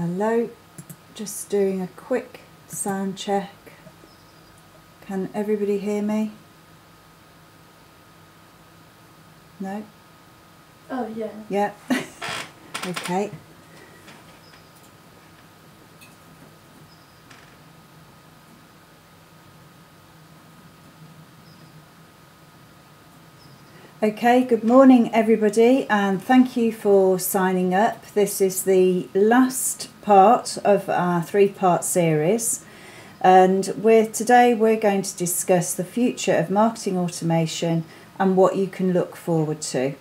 Hello, just doing a quick sound check. Can everybody hear me? No? Oh, yeah. Yeah. Okay. Okay, good morning everybody, and thank you for signing up. This is the last part of our three-part series, and today we're going to discuss the future of marketing automation and what you can look forward to.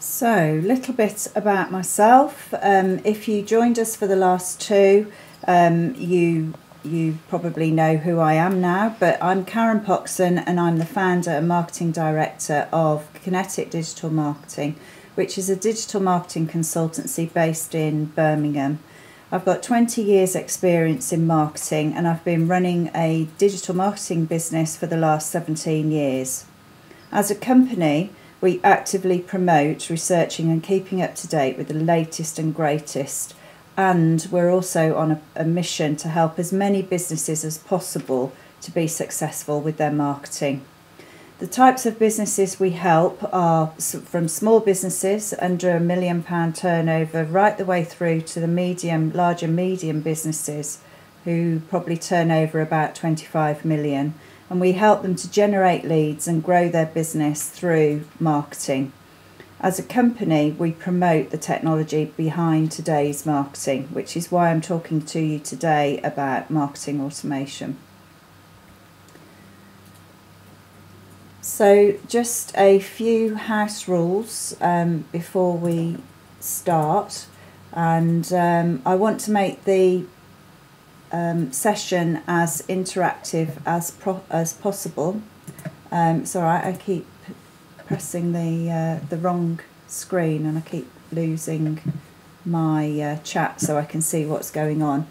So, a little bit about myself. If you joined us for the last two, you probably know who I am now, but I'm Karen Poxon and I'm the founder and marketing director of Kinetic Digital Marketing, which is a digital marketing consultancy based in Birmingham. I've got 20 years experience in marketing and I've been running a digital marketing business for the last 17 years. As a company, we actively promote researching and keeping up to date with the latest and greatest, and we're also on a mission to help as many businesses as possible to be successful with their marketing. The types of businesses we help are from small businesses under £1 million turnover right the way through to the large and medium businesses who probably turn over about 25 million. And we help them to generate leads and grow their business through marketing. As a company, we promote the technology behind today's marketing, which is why I'm talking to you today about marketing automation. So just a few house rules before we start, and I want to make the session as interactive as possible. It's all right, I keep pressing the wrong screen and I keep losing my chat so I can see what's going on.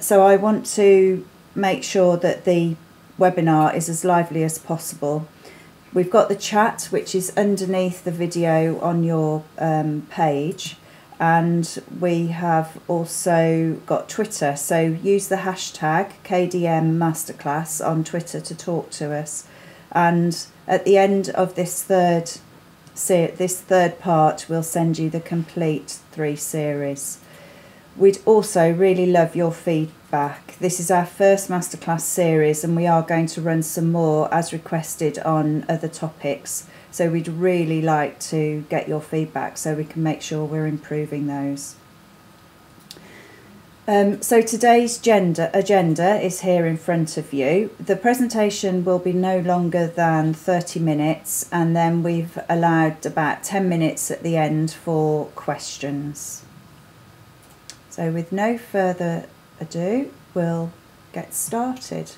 So I want to make sure that the webinar is as lively as possible. We've got the chat, which is underneath the video on your page. And we have also got Twitter, so use the hashtag KDM Masterclass on Twitter to talk to us. And at the end of this third part, we'll send you the complete 3 series. We'd also really love your feedback. This is our first Masterclass series and we are going to run some more as requested on other topics. So we'd really like to get your feedback so we can make sure we're improving those. So today's agenda is here in front of you. The presentation will be no longer than 30 minutes and then we've allowed about 10 minutes at the end for questions. So with no further ado, we'll get started.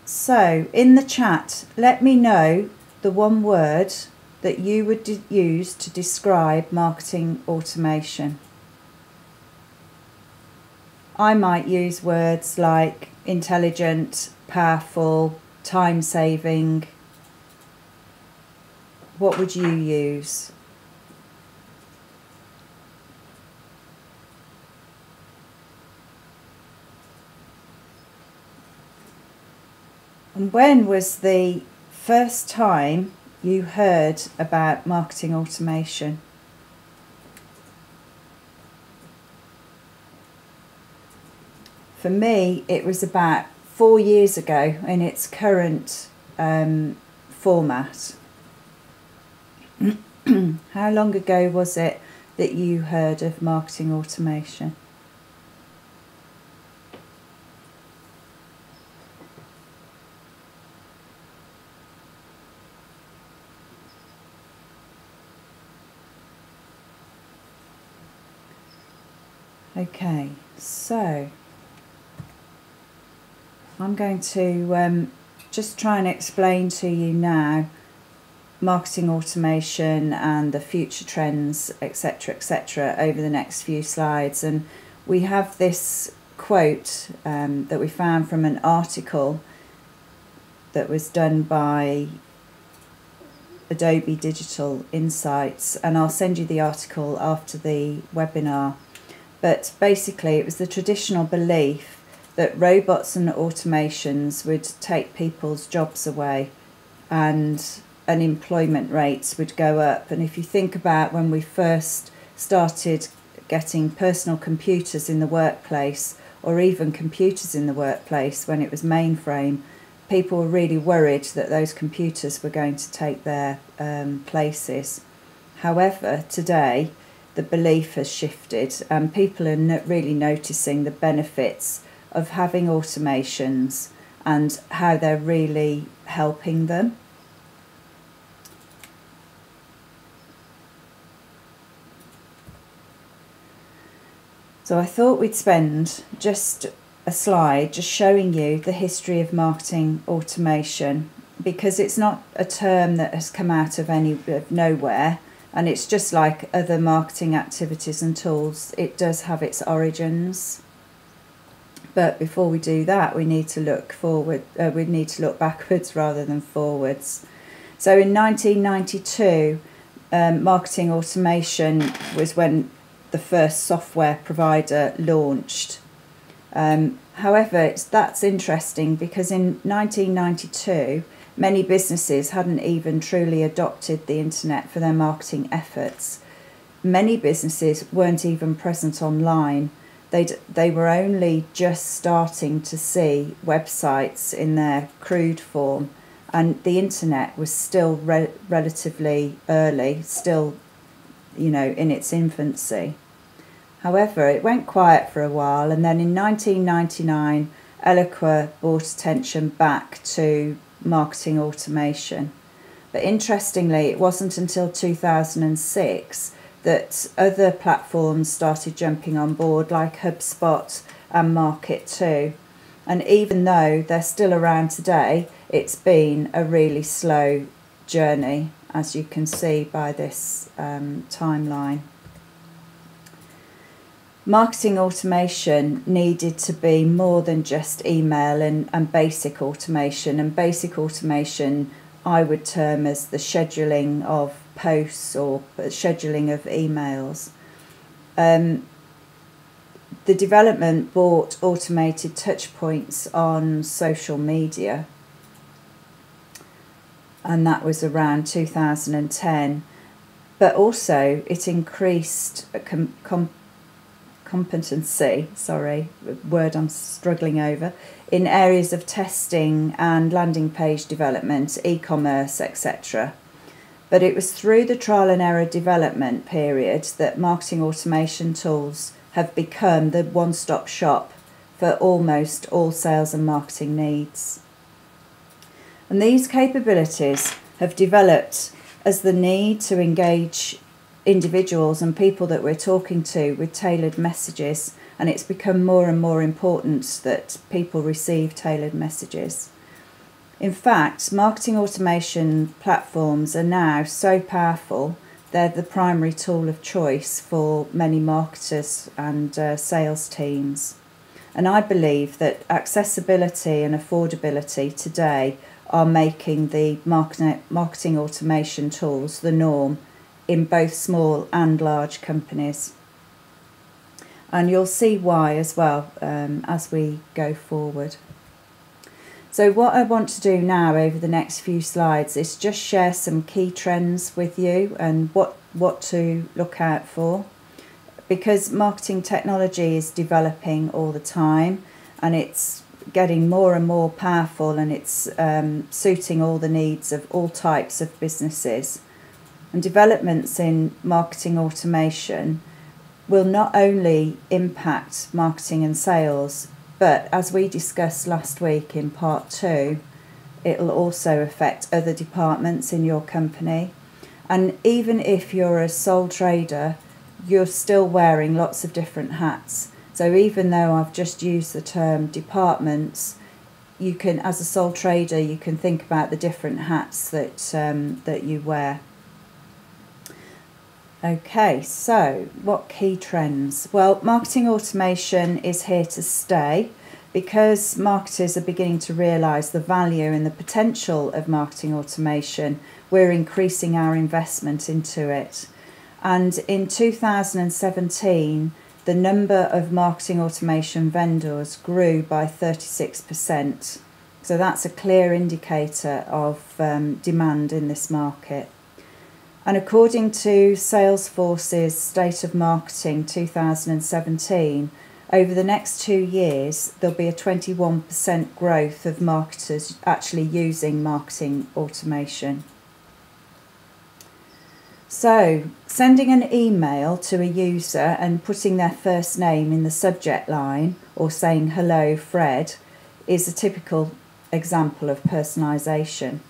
So, in the chat, let me know the one word that you would use to describe marketing automation. I might use words like intelligent, powerful, time-saving. What would you use? And when was the first time you heard about marketing automation? For me, it was about 4 years ago in its current format. How long ago was it that you heard of marketing automation? Okay, so I'm going to just try and explain to you now marketing automation and the future trends, etc., over the next few slides. And we have this quote that we found from an article that was done by Adobe Digital Insights, and I'll send you the article after the webinar. But basically it was the traditional belief that robots and automations would take people's jobs away and unemployment rates would go up. And if you think about when we first started getting personal computers in the workplace, or even computers in the workplace when it was mainframe, people were really worried that those computers were going to take their places. However, today the belief has shifted and people are really noticing the benefits of having automations and how they're really helping them. So I thought we'd spend just a slide just showing you the history of marketing automation, because it's not a term that has come out of nowhere, and it's just like other marketing activities and tools. It does have its origins. But before we do that, we need to look forward. We need to look backwards rather than forwards. So in 1992, marketing automation was when the first software provider launched. However, that's interesting because in 1992, many businesses hadn't even truly adopted the internet for their marketing efforts. Many businesses weren't even present online. They were only just starting to see websites in their crude form, and the internet was still relatively early, still, in its infancy. However, it went quiet for a while, and then in 1999, Eloqua brought attention back to marketing automation. But interestingly, it wasn't until 2006 that other platforms started jumping on board, like HubSpot and Market2. And even though they're still around today, it's been a really slow journey, as you can see by this timeline. Marketing automation needed to be more than just email and basic automation. And basic automation I would term as the scheduling of posts or scheduling of emails. The development brought automated touch points on social media, and that was around 2010. But also it increased competency, word I'm struggling over, in areas of testing and landing page development, e-commerce, etc. But it was through the trial and error development period that marketing automation tools have become the one-stop shop for almost all sales and marketing needs. And these capabilities have developed as the need to engage individuals and people that we're talking to with tailored messages, and it's become more and more important that people receive tailored messages. In fact, marketing automation platforms are now so powerful, they're the primary tool of choice for many marketers and sales teams. And I believe that accessibility and affordability today are making the marketing automation tools the norm in both small and large companies. And you'll see why as well as we go forward. So what I want to do now over the next few slides is just share some key trends with you and what to look out for, because marketing technology is developing all the time and it's getting more and more powerful, and it's suiting all the needs of all types of businesses. And developments in marketing automation will not only impact marketing and sales, but as we discussed last week in part 2, it'll also affect other departments in your company. And even if you're a sole trader, you're still wearing lots of different hats. So even though I've just used the term departments, you can, as a sole trader, you can think about the different hats that you wear. Okay, so what key trends? Well, marketing automation is here to stay because marketers are beginning to realise the value and the potential of marketing automation. We're increasing our investment into it. And in 2017, the number of marketing automation vendors grew by 36%. So that's a clear indicator of demand in this market. And according to Salesforce's State of Marketing 2017, over the next 2 years, there'll be a 21% growth of marketers actually using marketing automation. So, sending an email to a user and putting their first name in the subject line or saying, "Hello, Fred," is a typical example of personalisation.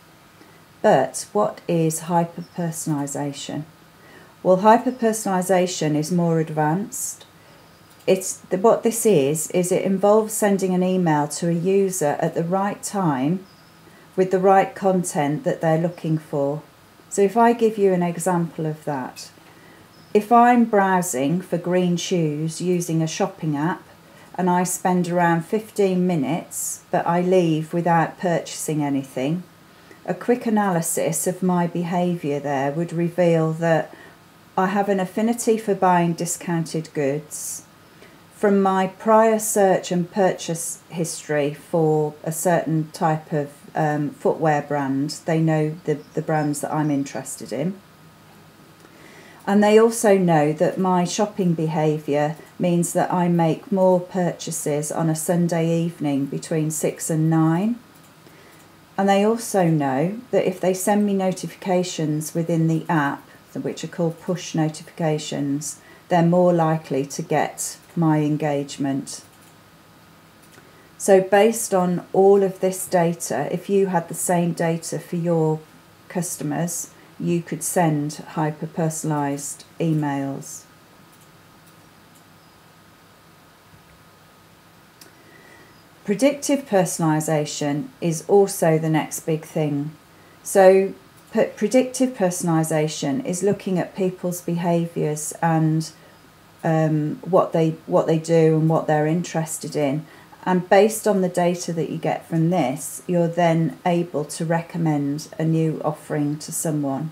But what is hyper-personalisation? Well, hyper-personalisation is more advanced. What this is it involves sending an email to a user at the right time with the right content that they're looking for. So if I give you an example of that, if I'm browsing for green shoes using a shopping app and I spend around 15 minutes but I leave without purchasing anything, a quick analysis of my behaviour there would reveal that I have an affinity for buying discounted goods. From my prior search and purchase history for a certain type of footwear brand, they know the brands that I'm interested in. And they also know that my shopping behaviour means that I make more purchases on a Sunday evening between 6 and 9. And they also know that if they send me notifications within the app, which are called push notifications, they're more likely to get my engagement. So based on all of this data, if you had the same data for your customers, you could send hyper-personalised emails. Predictive personalisation is also the next big thing. So predictive personalisation is looking at people's behaviours and what they do and what they're interested in. And based on the data that you get from this, you're then able to recommend a new offering to someone.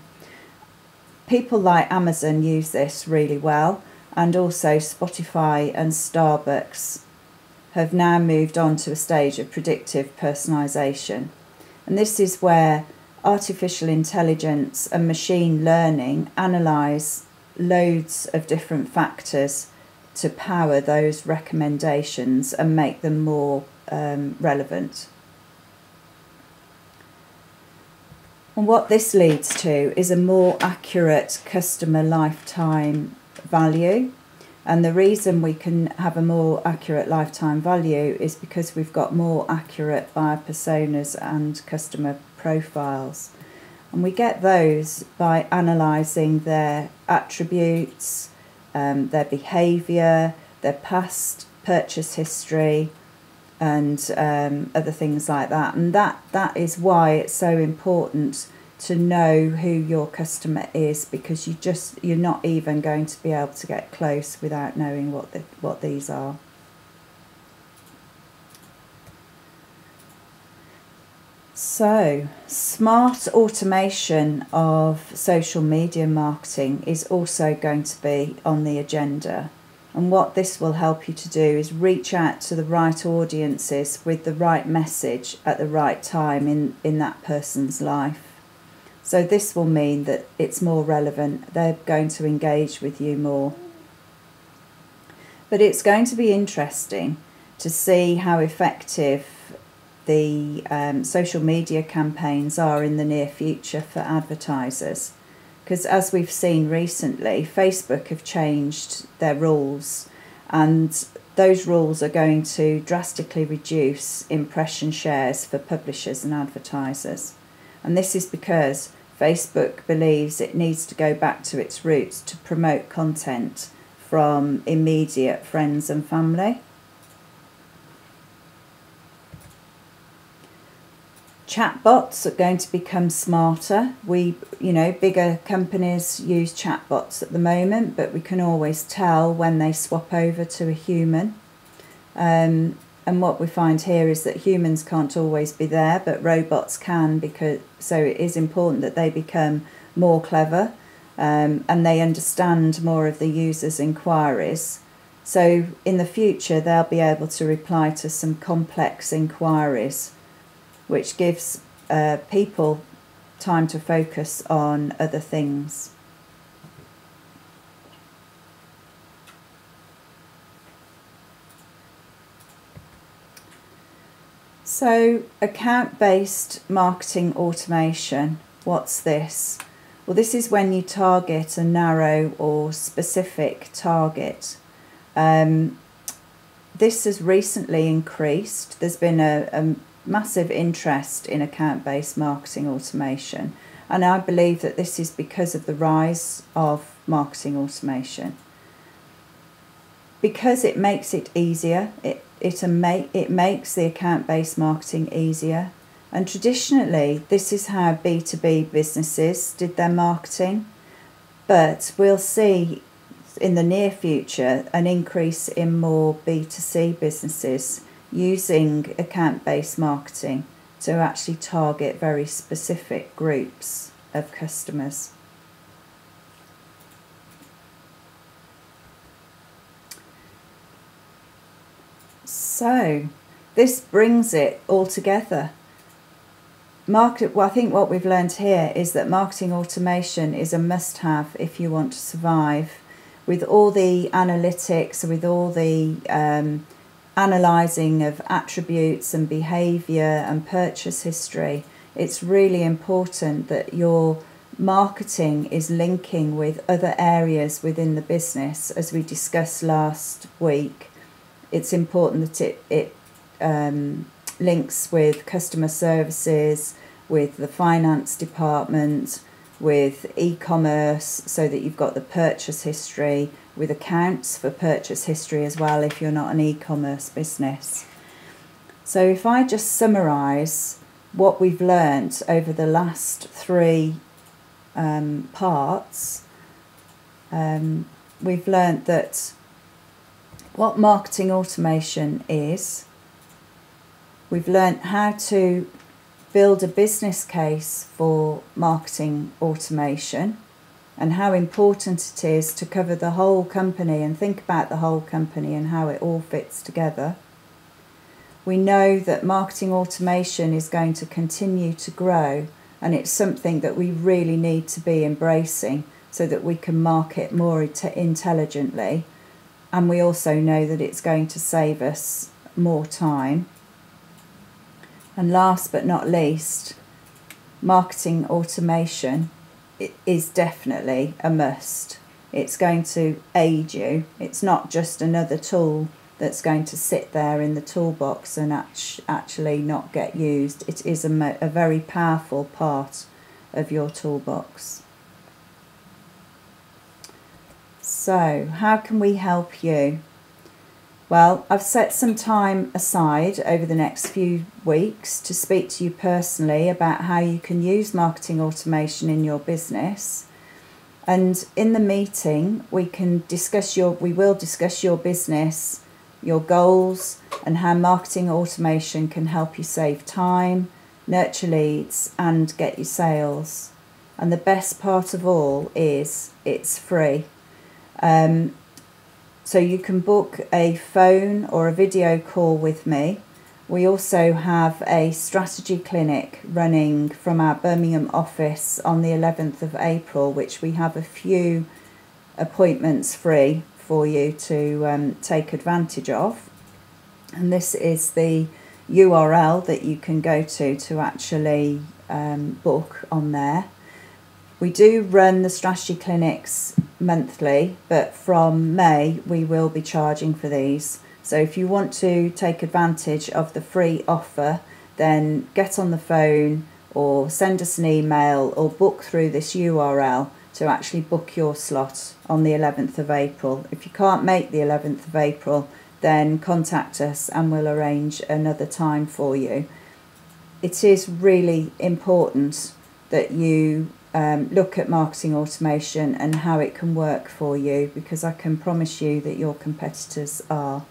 People like Amazon use this really well, and also Spotify and Starbucks have now moved on to a stage of predictive personalisation. And this is where artificial intelligence and machine learning analyse loads of different factors to power those recommendations and make them more relevant. And what this leads to is a more accurate customer lifetime value. And the reason we can have a more accurate lifetime value is because we've got more accurate buyer personas and customer profiles. And we get those by analysing their attributes, their behaviour, their past purchase history, and other things like that. And that is why it's so important to know who your customer is, because you're not even going to be able to get close without knowing what these are. So, smart automation of social media marketing is also going to be on the agenda. And what this will help you to do is reach out to the right audiences with the right message at the right time in that person's life. So this will mean that it's more relevant. They're going to engage with you more. But it's going to be interesting to see how effective the social media campaigns are in the near future for advertisers. Because as we've seen recently, Facebook have changed their rules, and those rules are going to drastically reduce impression shares for publishers and advertisers. And this is because Facebook believes it needs to go back to its roots to promote content from immediate friends and family. Chatbots are going to become smarter. Bigger companies use chatbots at the moment, but we can always tell when they swap over to a human. And what we find here is that humans can't always be there, but robots can, so it is important that they become more clever, and they understand more of the user's inquiries. So in the future, they'll be able to reply to some complex inquiries, which gives people time to focus on other things. So, account-based marketing automation, what's this? Well, this is when you target a narrow or specific target. This has recently increased. There's been a massive interest in account-based marketing automation, and I believe that this is because of the rise of marketing automation. Because it makes it easier, it makes the account-based marketing easier. And traditionally, this is how B2B businesses did their marketing, but we'll see in the near future an increase in more B2C businesses using account-based marketing to actually target very specific groups of customers. So this brings it all together. I think what we've learned here is that marketing automation is a must-have if you want to survive. With all the analytics, with all the analysing of attributes and behaviour and purchase history, it's really important that your marketing is linking with other areas within the business. As we discussed last week, it's important that it links with customer services, with the finance department, with e-commerce, so that you've got the purchase history, with accounts for purchase history as well if you're not an e-commerce business. So if I just summarise what we've learnt over the last three parts, we've learnt that what marketing automation is. We've learnt how to build a business case for marketing automation and how important it is to cover the whole company and think about the whole company and how it all fits together. We know that marketing automation is going to continue to grow, and it's something that we really need to be embracing so that we can market more intelligently. And we also know that it's going to save us more time. And last but not least, marketing automation is definitely a must. It's going to aid you. It's not just another tool that's going to sit there in the toolbox and actually not get used. It is a very powerful part of your toolbox. So, how can we help you? Well, I've set some time aside over the next few weeks to speak to you personally about how you can use marketing automation in your business. And in the meeting, we will discuss your business, your goals, and how marketing automation can help you save time, nurture leads, and get you sales. And the best part of all is it's free. So you can book a phone or a video call with me. We also have a strategy clinic running from our Birmingham office on the 11th of April, which we have a few appointments free for you to take advantage of. And this is the URL that you can go to actually book on there. We do run the strategy clinics monthly, but from May we will be charging for these. So if you want to take advantage of the free offer, then get on the phone or send us an email or book through this URL to actually book your slot on the 11th of April. If you can't make the 11th of April, then contact us and we'll arrange another time for you. it is really important that you look at marketing automation and how it can work for you, because I can promise you that your competitors are.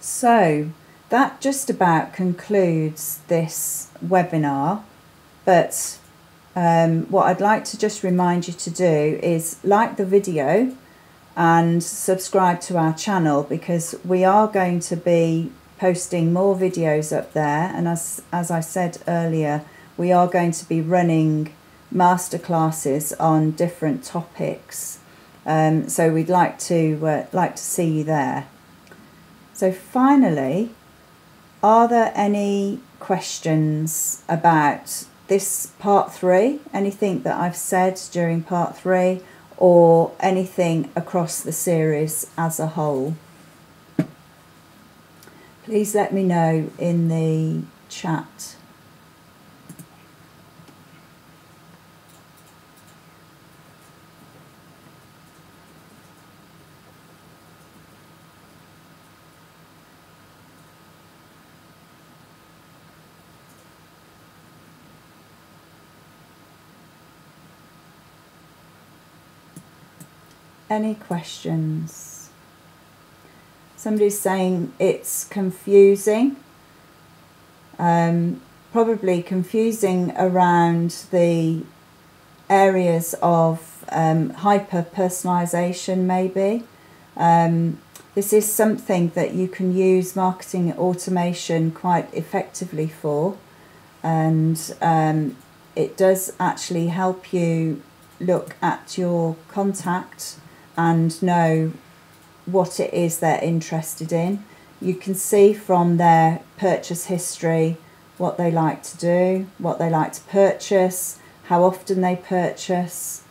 So that just about concludes this webinar, but what I'd like to just remind you to do is like the video and subscribe to our channel, because we are going to be posting more videos up there, and as I said earlier, we are going to be running masterclasses on different topics, so we'd like to see you there. So finally, are there any questions about this part 3, anything that I've said during part 3, or anything across the series as a whole? Please let me know in the chat. Any questions? Somebody's saying it's confusing. Probably confusing around the areas of hyper-personalisation maybe. This is something that you can use marketing automation quite effectively for, and it does actually help you look at your contact and know what it is they're interested in. You can see from their purchase history what they like to do, what they like to purchase, how often they purchase.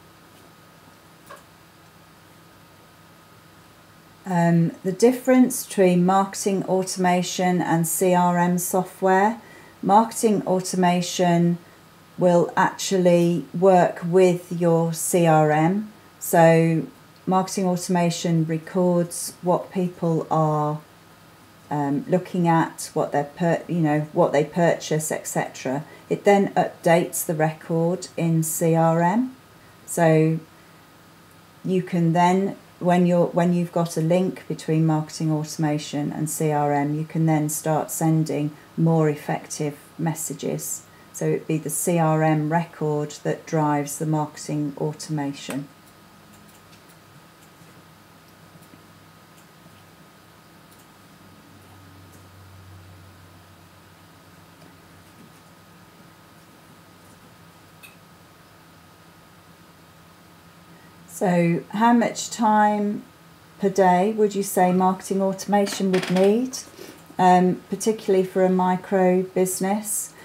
The difference between marketing automation and CRM software: marketing automation will actually work with your CRM. So marketing automation records what people are looking at, what what they purchase, etc. It then updates the record in CRM. So you can then, when you've got a link between marketing automation and CRM, you can then start sending more effective messages. So it'd be the CRM record that drives the marketing automation. So how much time per day would you say marketing automation would need, particularly for a micro business?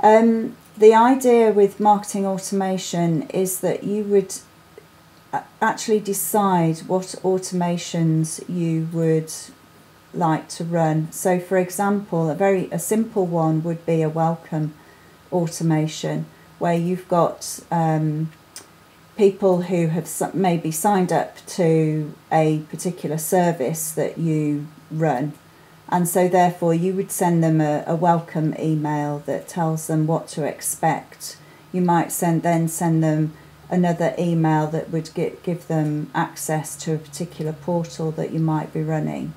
The idea with marketing automation is that you would actually decide what automations you would like to run. So for example, a simple one would be a welcome automation, where you've got people who have maybe signed up to a particular service that you run, and so therefore you would send them a welcome email that tells them what to expect. You might then send them another email that would give them access to a particular portal that you might be running.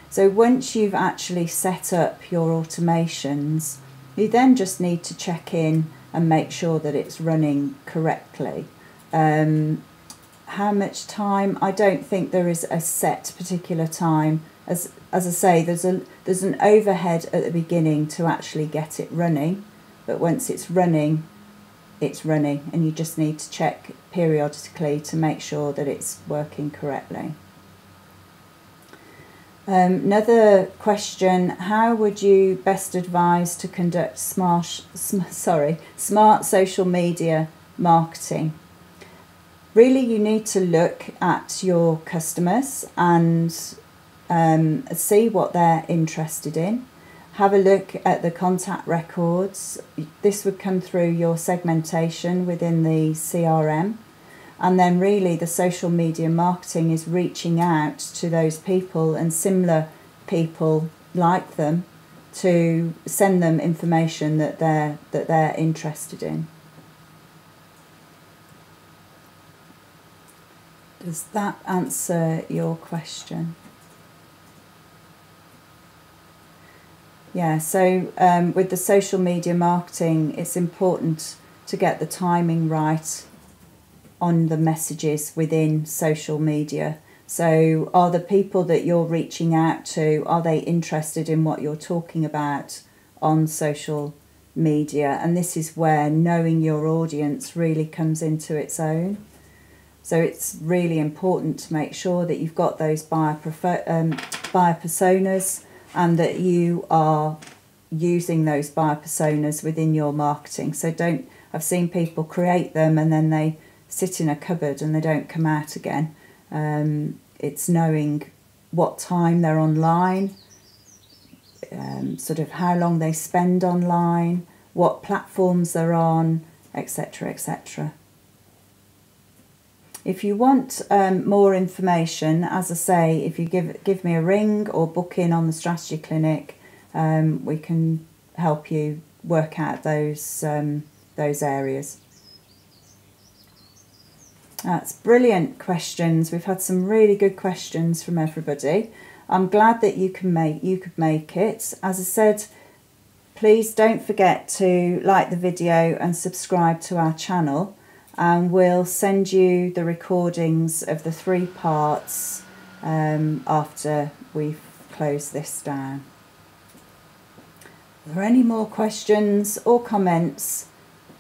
So once you've actually set up your automations, you then just need to check in and make sure that it's running correctly. How much time? I don't think there is a set particular time. As I say, there's an overhead at the beginning to actually get it running, but once it's running, and you just need to check periodically to make sure that it's working correctly. Another question: how would you best advise to conduct smart social media marketing? Really, you need to look at your customers and see what they're interested in. Have a look at the contact records. This would come through your segmentation within the CRM. And then really the social media marketing is reaching out to those people and similar people like them to send them information that they're interested in. Does that answer your question? Yeah, so with the social media marketing, it's important to get the timing right on the messages within social media. So are the people that you're reaching out to, are they interested in what you're talking about on social media? And this is where knowing your audience really comes into its own. So it's really important to make sure that you've got those buyer personas, and that you are using those buyer personas within your marketing. So I've seen people create them and then they sit in a cupboard and they don't come out again. It's knowing what time they're online, sort of how long they spend online, what platforms they're on, etc., etc. If you want more information, as I say, if you give me a ring or book in on the Strategy Clinic, we can help you work out those areas. That's brilliant questions. We've had some really good questions from everybody. I'm glad that you could make it. As I said, please don't forget to like the video and subscribe to our channel, and we'll send you the recordings of the 3 parts after we've closed this down. Are there any more questions or comments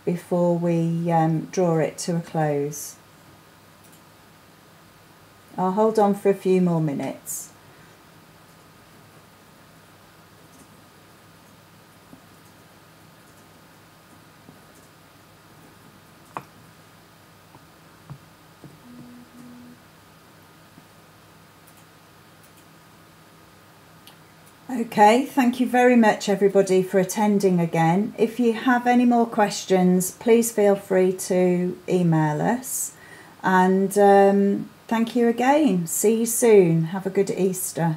before we draw it to a close? I'll hold on for a few more minutes. Okay, thank you very much everybody for attending again. If you have any more questions, please feel free to email us, and thank you again. See you soon. Have a good Easter.